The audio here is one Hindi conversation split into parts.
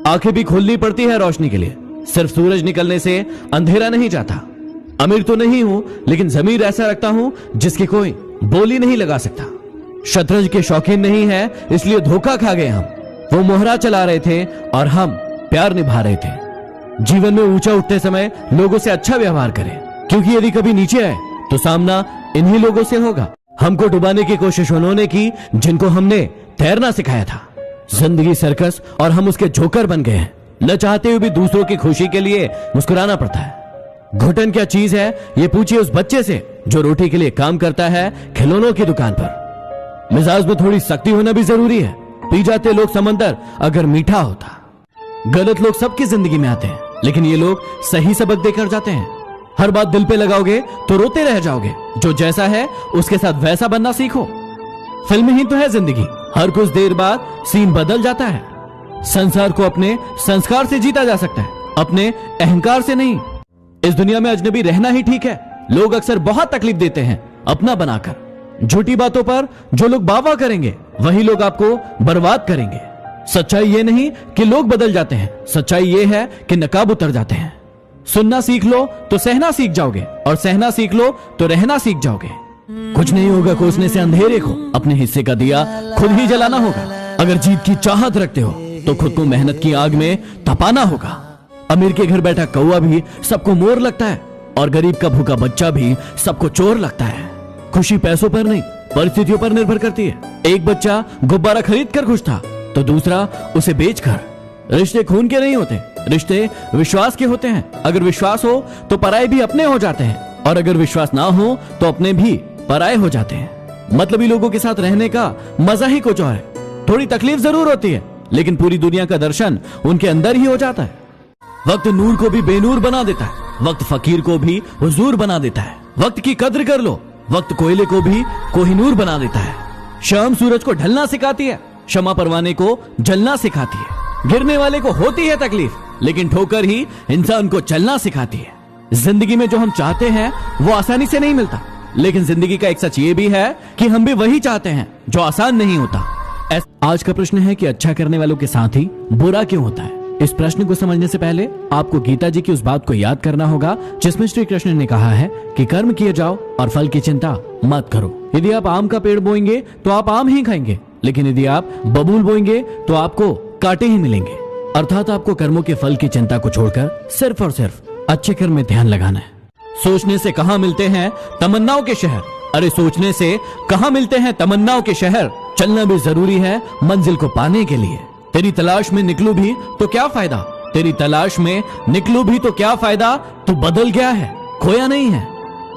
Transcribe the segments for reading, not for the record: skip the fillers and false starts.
आंखें भी खोलनी पड़ती है रोशनी के लिए। सिर्फ सूरज निकलने से अंधेरा नहीं जाता। अमीर तो नहीं हूं, लेकिन जमीर ऐसा रखता हूं जिसकी कोई बोली नहीं लगा सकता। शतरंज के शौकीन नहीं है, इसलिए धोखा खा गए हम। वो मोहरा चला रहे थे और हम प्यार निभा रहे थे। जीवन में ऊंचा उठते समय लोगों से अच्छा व्यवहार करें, क्योंकि यदि कभी नीचे आए तो सामना इन्हीं लोगों से होगा। हमको डुबाने की कोशिश उन्होंने की जिनको हमने तैरना सिखाया था। जिंदगी सर्कस और हम उसके जोकर बन गए हैं। न चाहते हुए भी दूसरों की खुशी के लिए मुस्कुराना पड़ता है। घुटन क्या चीज है, ये पूछिए उस बच्चे से जो रोटी के लिए काम करता है खिलौनों की दुकान पर। मिजाज में थोड़ी सख्ती होना भी जरूरी है। पी जाते लोग समंदर अगर मीठा होता। गलत लोग सबकी जिंदगी में आते हैं, लेकिन ये लोग सही सबक देकर जाते हैं। हर बात दिल पे लगाओगे तो रोते रह जाओगे। जो जैसा है उसके साथ वैसा बनना सीखो। फिल्म ही तो है जिंदगी, हर कुछ देर बाद सीन बदल जाता है। संसार को अपने संस्कार से जीता जा सकता है, अपने अहंकार से नहीं। इस दुनिया में अजनबी रहना ही ठीक है। लोग अक्सर बहुत तकलीफ देते हैं अपना बनाकर। झूठी बातों पर जो लोग वाह करेंगे वही लोग आपको बर्बाद करेंगे। सच्चाई ये नहीं कि लोग बदल जाते हैं, सच्चाई ये है कि नकाब उतर जाते हैं। सुनना सीख लो तो सहना सीख जाओगे, और सहना सीख लो तो रहना सीख जाओगे। कुछ नहीं होगा कोसने से अंधेरे को, अपने हिस्से का दिया खुद ही जलाना होगा। अगर जीत की चाहत रखते हो तो खुद को मेहनत की आग में तपाना होगा। अमीर के घर बैठा कौवा भी सबको मोर लगता है, और गरीब का भूखा बच्चा भी सबको चोर लगता है। खुशी पैसों पर नहीं, परिस्थितियों पर निर्भर करती है। एक बच्चा गुब्बारा खरीद कर खुश था, तो दूसरा उसे बेचकर। रिश्ते खून के नहीं होते, रिश्ते विश्वास के होते हैं। अगर विश्वास हो तो पराये भी अपने हो जाते हैं, और अगर विश्वास ना हो तो अपने भी पराये हो जाते हैं। मतलबी लोगों के साथ रहने का मजा ही कुछ और है। थोड़ी तकलीफ जरूर होती है, लेकिन पूरी दुनिया का दर्शन उनके अंदर ही हो जाता है। वक्त नूर को भी बेनूर बना देता है, वक्त फकीर को भी हुजूर बना देता है। वक्त की कद्र कर लो, वक्त कोयले को भी कोहिनूर बना देता है। शाम सूरज को ढलना सिखाती है, शमा परवाने को जलना सिखाती है। गिरने वाले को होती है तकलीफ, लेकिन ठोकर ही इंसान को चलना सिखाती है। जिंदगी में जो हम चाहते हैं वो आसानी से नहीं मिलता, लेकिन जिंदगी का एक सच ये भी है कि हम भी वही चाहते हैं जो आसान नहीं होता। आज का प्रश्न है कि अच्छा करने वालों के साथ ही बुरा क्यों होता है। इस प्रश्न को समझने से पहले आपको गीता जी की उस बात को याद करना होगा जिसमें श्री कृष्ण ने कहा है कि कर्म किए जाओ और फल की चिंता मत करो। यदि आप आम का पेड़ बोएंगे तो आप आम ही खाएंगे, लेकिन यदि आप बबूल बोएंगे तो आपको कांटे ही मिलेंगे। अर्थात आपको कर्मों के फल की चिंता को छोड़कर सिर्फ और सिर्फ अच्छे कर्म में ध्यान लगाना है। सोचने से कहाँ मिलते हैं तमन्नाओं के शहर। अरे सोचने से कहाँ मिलते हैं तमन्नाओं के शहर। चलना भी जरूरी है मंजिल को पाने के लिए। तेरी तलाश में निकलूं भी तो क्या फायदा, तेरी तलाश में निकलूं भी तो क्या फायदा। तू बदल गया है, खोया नहीं है।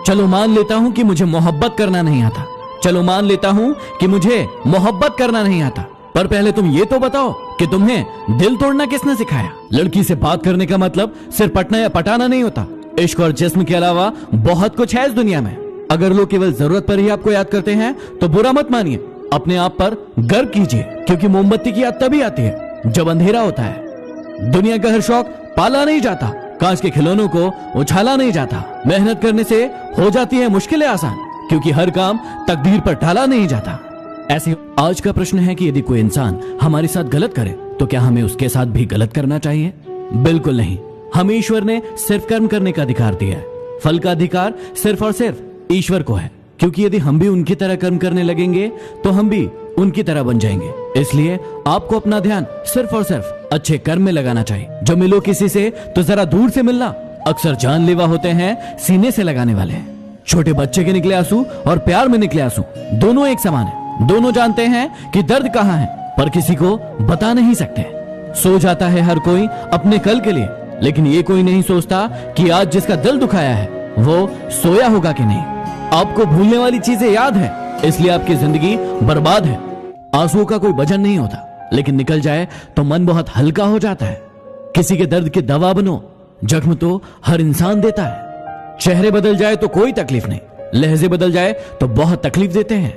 चलो मान लेता हूँ कि मुझे मोहब्बत करना नहीं आता, चलो मान लेता हूँ कि मुझे मोहब्बत करना नहीं आता, पर पहले तुम ये तो बताओ कि तुम्हें दिल तोड़ना किसने सिखाया। लड़की से बात करने का मतलब सिर्फ पटना या पटाना नहीं होता। इश्क और जिस्म के अलावा बहुत कुछ है इस दुनिया में। अगर लोग केवल जरूरत पर ही आपको याद करते हैं तो बुरा मत मानिए, अपने आप पर गर्व कीजिए, क्योंकि मोमबत्ती की याद तभी आती है जब अंधेरा होता है। दुनिया का हर शौक पाला नहीं जाता, कांच के खिलौनों को उछाला नहीं जाता। मेहनत करने से हो जाती है मुश्किलें आसान, क्योंकि हर काम तकदीर पर टाला नहीं जाता। ऐसे आज का प्रश्न है कि यदि कोई इंसान हमारे साथ गलत करे तो क्या हमें उसके साथ भी गलत करना चाहिए? बिल्कुल नहीं। हमें ईश्वर ने सिर्फ कर्म करने का अधिकार दिया है, फल का अधिकार सिर्फ और सिर्फ ईश्वर को है। क्योंकि यदि हम भी उनकी तरह कर्म करने लगेंगे तो हम भी उनकी तरह बन जाएंगे। इसलिए आपको अपना ध्यान सिर्फ और सिर्फ अच्छे कर्म में लगाना चाहिए। जो मिलो किसी से तो जरा दूर से मिलना। अक्सर जानलेवा होते हैं सीने से लगाने वाले। छोटे बच्चे के निकले आंसू और प्यार में निकले आंसू दोनों एक समान है। दोनों जानते हैं कि दर्द कहाँ है, पर किसी को बता नहीं सकते। सो जाता है हर कोई अपने कल के लिए, लेकिन ये कोई नहीं सोचता कि आज जिसका दिल दुखाया है वो सोया होगा कि नहीं। आपको भूलने वाली चीजें याद है, इसलिए आपकी जिंदगी बर्बाद है। आंसुओं का कोई वजन नहीं होता, लेकिन निकल जाए तो मन बहुत हल्का हो जाता है। किसी के दर्द की दवा बनो, जख्म तो हर इंसान देता है। चेहरे बदल जाए तो कोई तकलीफ नहीं, लहजे बदल जाए तो बहुत तकलीफ देते हैं।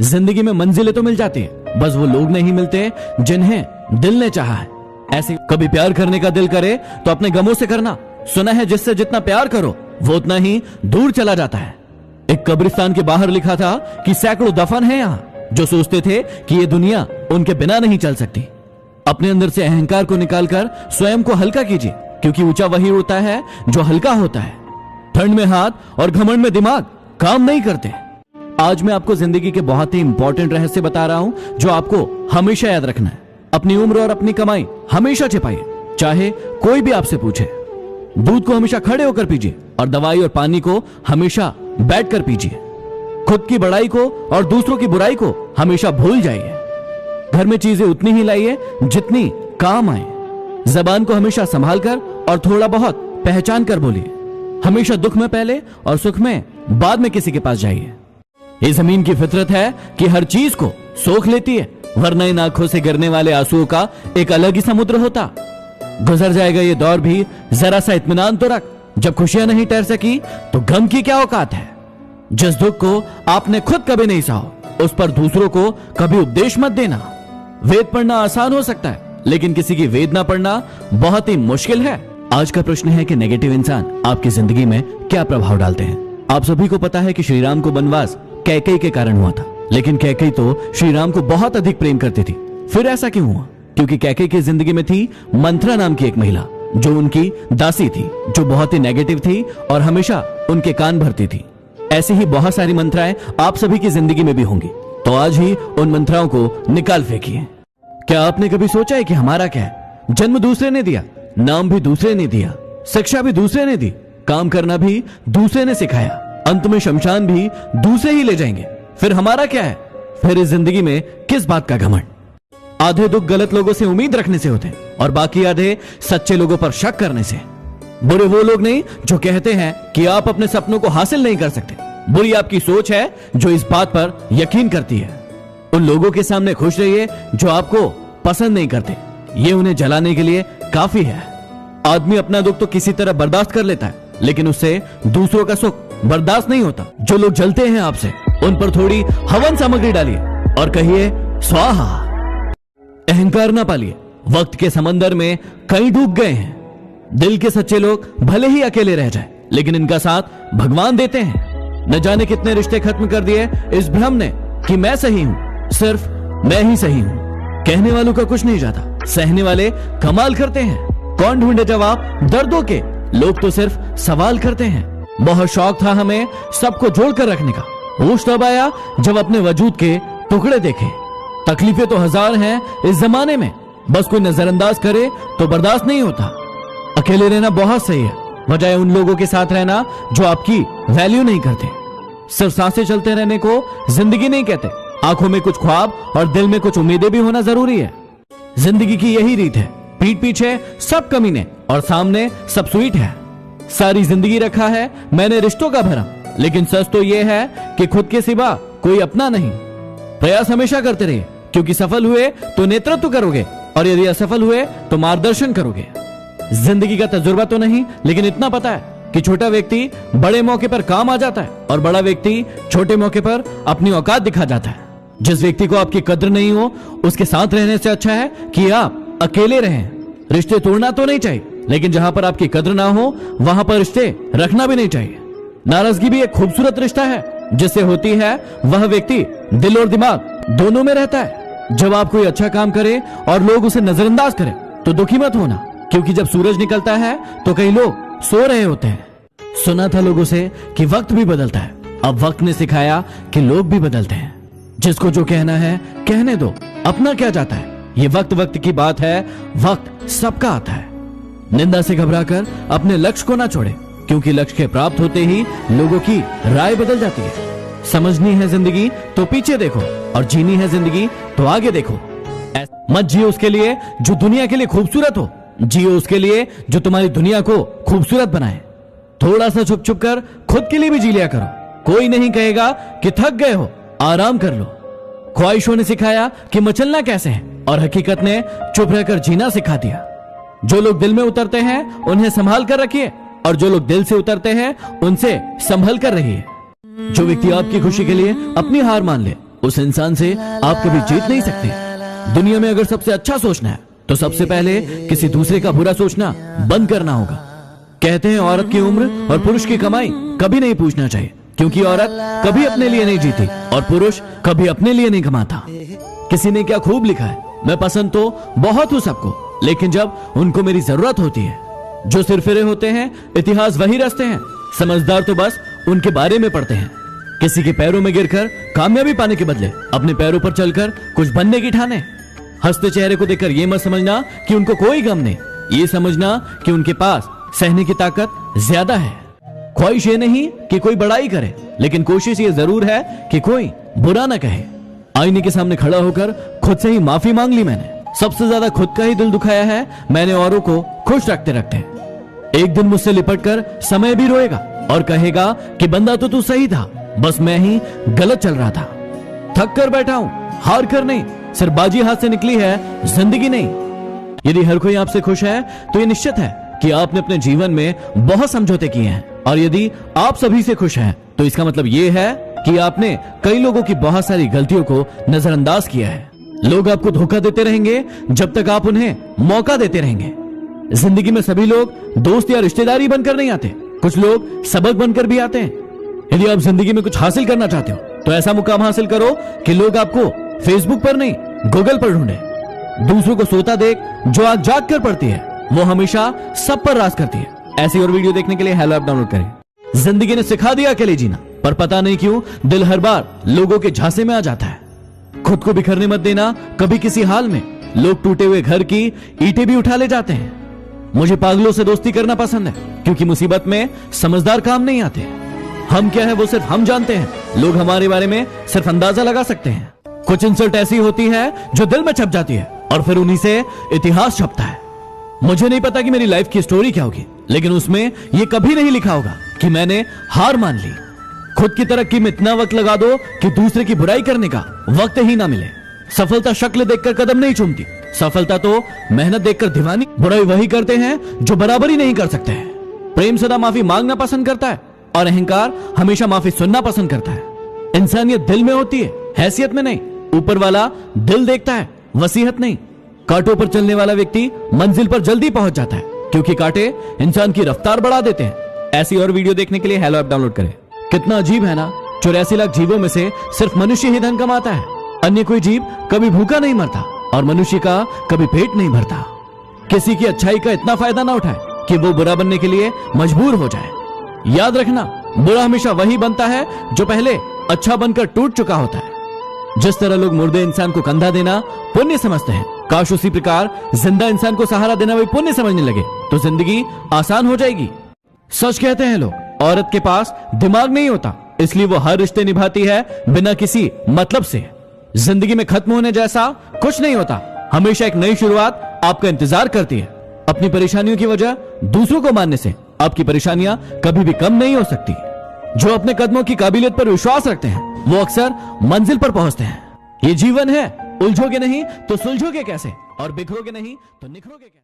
जिंदगी में मंजिलें तो मिल जाती है, बस वो लोग नहीं मिलते जिन्हें दिल ने चाहा है। ऐसे कभी प्यार करने का दिल करे तो अपने गमों से करना। सुना है जिससे जितना प्यार करो वो उतना ही दूर चला जाता है। एक कब्रिस्तान के बाहर लिखा था कि सैकड़ों दफन हैं यहाँ जो सोचते थे कि ये दुनिया उनके बिना नहीं चल सकती। अपने अंदर से अहंकार को निकालकर स्वयं को हल्का कीजिए, क्योंकि ऊंचा वही होता है जो हल्का होता है। ठंड में हाथ और घमंड में दिमाग काम नहीं करते। आज मैं आपको जिंदगी के बहुत ही इंपॉर्टेंट रहस्य बता रहा हूं जो आपको हमेशा याद रखना है। अपनी उम्र और अपनी कमाई हमेशा छिपाइए, चाहे कोई भी आपसे पूछे। दूध को हमेशा खड़े होकर पीजिए और दवाई और पानी को हमेशा बैठकर पीजिए। खुद की बड़ाई को और दूसरों की बुराई को हमेशा भूल जाइए। घर में चीजें उतनी ही लाइए जितनी काम आए। जबान को हमेशा संभाल कर और थोड़ा बहुत पहचान कर बोलिए। हमेशा दुख में पहले और सुख में बाद में किसी के पास जाइए। ये जमीन की फितरत है कि हर चीज को सोख लेती है, वरना इन आंखों से गिरने वाले आंसुओं का एक अलग ही समुद्र होता। गुजर जाएगा ये दौर भी, जरा सा इत्मीनान तो रख। जब खुशियां नहीं ठहर सकी तो गम की क्या औकात है। जिस दुख को आपने खुद कभी नहीं सहा, उस पर दूसरों को कभी उपदेश मत देना। वेद पढ़ना आसान हो सकता है, लेकिन किसी की वेदना पढ़ना बहुत ही मुश्किल है। आज का प्रश्न है कि नेगेटिव इंसान आपकी जिंदगी में क्या प्रभाव डालते हैं। आप सभी को पता है कि श्री राम को वनवास कैकेयी के कारण हुआ था, लेकिन कैकेयी तो श्री राम को बहुत अधिक प्रेम करती थी। फिर ऐसा क्यों हुआ? क्योंकि कैकेयी की जिंदगी में थी मंथरा नाम की एक महिला, जो उनकी दासी थी, जो बहुत ही नेगेटिव थी और हमेशा उनके कान भरती थी। ऐसी ही बहुत सारी मंत्राएं आप सभी की जिंदगी में भी होंगी, तो आज ही उन मंत्राओं को निकाल फेंकिए। क्या आपने कभी सोचा है कि हमारा क्या है? जन्म दूसरे ने दिया, नाम भी दूसरे ने दिया, शिक्षा भी दूसरे ने दी, काम करना भी दूसरे ने सिखाया, अंत में शमशान भी दूसरे ही ले जाएंगे। फिर हमारा क्या है? फिर इस जिंदगी में किस बात का घमंड? आधे दुख गलत लोगों से उम्मीद रखने से होते हैं और बाकी आधे सच्चे लोगों पर शक करने से। बुरे वो लोग नहीं जो कहते हैं कि आप अपने सपनों को हासिल नहीं कर सकते। बुरी आपकी सोच है जो इस बात पर यकीन करती है। उन लोगों के सामने खुश रहिए जो आपको पसंद नहीं करते, ये उन्हें जलाने के लिए काफी है। आदमी अपना दुख तो किसी तरह बर्दाश्त कर लेता है, लेकिन उससे दूसरों का सुख बर्दाश्त नहीं होता। जो लोग जलते हैं आपसे, उन पर थोड़ी हवन सामग्री डालिए और कहिए स्वाहा। अहंकार ना पालिए, वक्त के समंदर में कई डूब गए हैं। दिल के सच्चे लोग भले ही अकेले रह जाए, लेकिन इनका साथ भगवान देते हैं। न जाने कितने रिश्ते खत्म कर दिए इस भ्रम ने कि मैं सही हूं, सिर्फ मैं ही सही हूं। कहने वालों का कुछ नहीं जाता, सहने वाले कमाल करते हैं। कौन ढूंढे जवाब दर्दों के? लोग तो सिर्फ सवाल करते हैं। बहुत शौक था हमें सबको जोड़कर रखने का। होश तब आया जब अपने वजूद के टुकड़े देखे। तकलीफें तो हजार हैं इस जमाने में, बस कोई नजरअंदाज करे तो बर्दाश्त नहीं होता। अकेले रहना बहुत सही है, बजाय उन लोगों के साथ रहना जो आपकी वैल्यू नहीं करते। सिर्फ सांसें चलते रहने को जिंदगी नहीं कहते। आंखों में कुछ ख्वाब और दिल में कुछ उम्मीदें भी होना जरूरी है। जिंदगी की यही रीत है, पीठ पीछे सब कमीने और सामने सब स्वीट है। सारी जिंदगी रखा है मैंने रिश्तों का भरम, लेकिन सच तो यह है कि खुद के सिवा कोई अपना नहीं। प्रयास हमेशा करते रहिए, क्योंकि सफल हुए तो नेतृत्व करोगे और यदि असफल हुए तो मार्गदर्शन करोगे। जिंदगी का तजुर्बा तो नहीं, लेकिन इतना पता है कि छोटा व्यक्ति बड़े मौके पर काम आ जाता है और बड़ा व्यक्ति छोटे मौके पर अपनी औकात दिखा जाता है। जिस व्यक्ति को आपकी कद्र नहीं हो, उसके साथ रहने से अच्छा है कि आप अकेले रहें। रिश्ते तोड़ना तो नहीं चाहिए, लेकिन जहां पर आपकी कद्र ना हो वहां पर रिश्ते रखना भी नहीं चाहिए। नाराजगी भी एक खूबसूरत रिश्ता है, जिससे होती है वह व्यक्ति दिल और दिमाग दोनों में रहता है। जब आप कोई अच्छा काम करे और लोग उसे नजरअंदाज करें तो दुखी मत होना, क्योंकि जब सूरज निकलता है तो कई लोग सो रहे होते हैं। सुना था लोगों से कि वक्त भी बदलता है, अब वक्त ने सिखाया कि लोग भी बदलते हैं। जिसको जो कहना है कहने दो, अपना क्या जाता है। ये वक्त वक्त की बात है, वक्त सबका आता है। निंदा से घबराकर अपने लक्ष्य को ना छोड़े, क्योंकि लक्ष्य के प्राप्त होते ही लोगों की राय बदल जाती है। समझनी है जिंदगी तो पीछे देखो, और जीनी है जिंदगी तो आगे देखो। मत जियो उसके लिए जो दुनिया के लिए खूबसूरत हो, जियो उसके लिए जो तुम्हारी दुनिया को खूबसूरत बनाए। थोड़ा सा छुप छुप कर खुद के लिए भी जी लिया करो। कोई नहीं कहेगा कि थक गए हो, आराम कर लो। ख्वाहिशों ने सिखाया कि मचलना कैसे है, और हकीकत ने चुप रहकर जीना सिखा दिया। जो लोग दिल में उतरते हैं उन्हें संभाल कर रखिए, और जो लोग दिल से उतरते हैं उनसे संभल कर रहिए। जो व्यक्ति आपकी खुशी के लिए अपनी हार मान ले, उस इंसान से आप कभी जीत नहीं सकते। दुनिया में अगर सबसे अच्छा सोचना है तो सबसे पहले किसी दूसरे का बुरा सोचना बंद करना होगा। कहते हैं औरत की उम्र और पुरुष की कमाई कभी नहीं पूछना चाहिए, क्योंकि औरत कभी अपने लिए नहीं जीती और पुरुष कभी अपने लिए नहीं कमाता। किसी ने क्या खूब लिखा है, मैं पसंद तो बहुत हूं सबको, लेकिन जब उनको मेरी जरूरत होती है, जो सिरफिरे होते हैं इतिहास वही रचते हैं। समझदार तो बस उनके बारे में पढ़ते हैं। किसी के पैरों में गिरकर कामयाबी पाने के बदले अपने पैरों पर चलकर कुछ बनने की ठाने। हंसते चेहरे को देखकर यह मत समझना कि उनको कोई गम नहीं, ये समझना कि उनके पास सहने की ताकत ज्यादा है। ख्वाहिश ये नहीं कि कोई बड़ाई करे, लेकिन कोशिश ये जरूर है कि कोई बुरा ना कहे। आईने के सामने खड़ा होकर खुद से ही माफी मांग ली मैंने। सबसे ज्यादा खुद का ही दिल दुखाया है मैंने औरों को खुश रखते रखते। एक दिन मुझसे लिपटकर समय भी रोएगा और कहेगा कि बंदा तो तू सही था, बस मैं ही गलत चल रहा था। थक कर बैठा हूं, हार कर नहीं, सिर्फ बाजी हाथ से निकली है, जिंदगी नहीं। यदि हर कोई आपसे खुश है तो ये निश्चित है कि आपने अपने जीवन में बहुत समझौते किए हैं, और यदि आप सभी से खुश हैं तो इसका मतलब ये है कि आपने कई लोगों की बहुत सारी गलतियों को नजरअंदाज किया है। लोग आपको धोखा देते रहेंगे जब तक आप उन्हें मौका देते रहेंगे। जिंदगी में सभी लोग दोस्त या रिश्तेदारी बनकर नहीं आते, कुछ लोग सबक बनकर भी आते हैं। यदि आप जिंदगी में कुछ हासिल करना चाहते हो तो ऐसा मुकाम हासिल करो कि लोग आपको फेसबुक पर नहीं, गूगल पर ढूंढे। दूसरों को सोता देख जो आग जाग कर पड़ती है, वो हमेशा सब पर राज करती है। ऐसी और वीडियो देखने के लिए हेलो ऐप डाउनलोड करें। जिंदगी ने सिखा दिया अकेले जीना, पर पता नहीं क्यों दिल हर बार लोगों के झांसे में आ जाता है। खुद को बिखरने मत देना कभी किसी हाल में। लोग टूटे हुए घर की ईंटें भी उठा ले जाते हैं। मुझे पागलों से दोस्ती करना पसंद है, क्योंकि मुसीबत में समझदार काम नहीं आते। हम क्या है वो सिर्फ हम जानते हैं, लोग हमारे बारे में सिर्फ अंदाजा लगा सकते हैं। कुछ इंसल्ट ऐसी होती है जो दिल में छप जाती है और फिर उन्हीं से इतिहास छपता है। मुझे नहीं पता कि मेरी लाइफ की स्टोरी क्या होगी, लेकिन उसमें यह कभी नहीं लिखा होगा कि मैंने हार मान ली। खुद की तरक्की में इतना वक्त लगा दो कि दूसरे की बुराई करने का वक्त ही ना मिले। सफलता शक्ल देखकर कदम नहीं चूमती, सफलता तो मेहनत देखकर दीवानी। बुराई वही करते हैं जो बराबरी नहीं कर सकते हैं। प्रेम सदा माफी मांगना पसंद करता है और अहंकार हमेशा माफी सुनना पसंद करता है। इंसानियत दिल में होती है, हैसियत में नहीं। ऊपर वाला दिल देखता है, वसीयत नहीं। कांटों पर चलने वाला व्यक्ति मंजिल पर जल्दी पहुंच जाता है, क्योंकि कांटे इंसान की रफ्तार बढ़ा देते हैं। ऐसी और वीडियो देखने के लिए हेलो ऐप डाउनलोड करें। कितना अजीब है ना, 84 लाख जीवों में से सिर्फ मनुष्य ही धन कमाता है। अन्य कोई जीव कभी भूखा नहीं मरता और मनुष्य का कभी पेट नहीं भरता। किसी की अच्छाई का इतना फायदा ना उठाए कि वो बुरा बनने के लिए मजबूर हो जाए। याद रखना, बुरा हमेशा वही बनता है जो पहले अच्छा बनकर टूट चुका होता है। जिस तरह लोग मुर्दे इंसान को कंधा देना पुण्य समझते हैं, काश उसी प्रकार जिंदा इंसान को सहारा देना भी पुण्य समझने लगे तो जिंदगी आसान हो जाएगी। सच कहते हैं लोग, औरत के पास दिमाग नहीं होता, इसलिए वो हर रिश्ते निभाती है बिना किसी मतलब से। जिंदगी में खत्म होने जैसा कुछ नहीं होता, हमेशा एक नई शुरुआत आपका इंतजार करती है। अपनी परेशानियों की वजह दूसरों को मानने से आपकी परेशानियां कभी भी कम नहीं हो सकती। जो अपने कदमों की काबिलियत पर विश्वास रखते हैं वो अक्सर मंजिल पर पहुंचते हैं। ये जीवन है, उलझोगे नहीं तो सुलझोगे कैसे, और बिखरोगे नहीं तो निखरोगे कैसे।